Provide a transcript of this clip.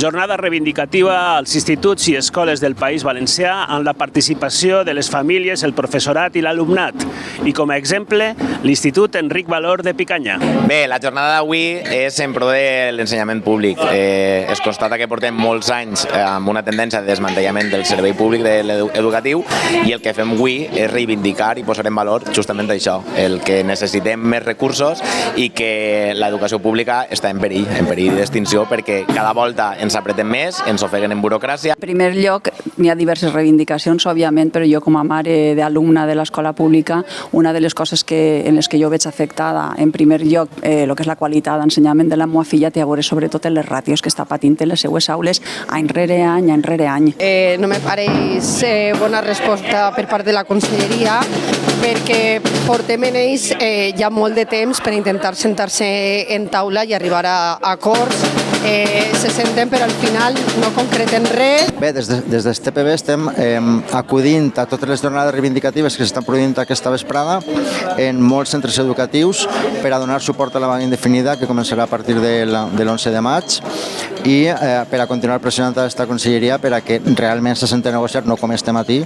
Jornada reivindicativa als instituts i escoles del País Valencià amb la participació de les famílies, el professorat i l'alumnat. I com a exemple, l'Institut Enric Valor de Picanya. Bé, la jornada d'avui és en pro de l'ensenyament públic. Es constata que portem molts anys amb una tendència de desmantellament del servei públic educatiu i el que fem avui és reivindicar i posar en valor justament això, el que necessitem més recursos i que l'educació pública està en perill d'extinció perquè cada volta ens apretem més, ens ofeguen en burocràcia. En primer lloc, hi ha diverses reivindicacions, òbviament, però jo com a mare d'alumna de l'escola pública, una de les coses en les que jo veig afectada, en primer lloc, el que és la qualitat d'ensenyament de la meva filla, té a veure sobretot en les ràtios que està patint en les seues aules any rere any, any rere any. No me pareix bona resposta per part de la conselleria perquè portem en ells ja molt de temps per intentar sentar-se en taula i arribar a acords. Se senten però al final no concreten res. Bé, des d'ESTPB estem acudint a totes les jornades reivindicatives que s'estan produint aquesta vesprada en molts centres educatius per a donar suport a la vaga indefinida que començarà a partir de l'11 de maig i per a continuar pressionant aquesta conselleria per a que realment se senti a negociar, no com este matí.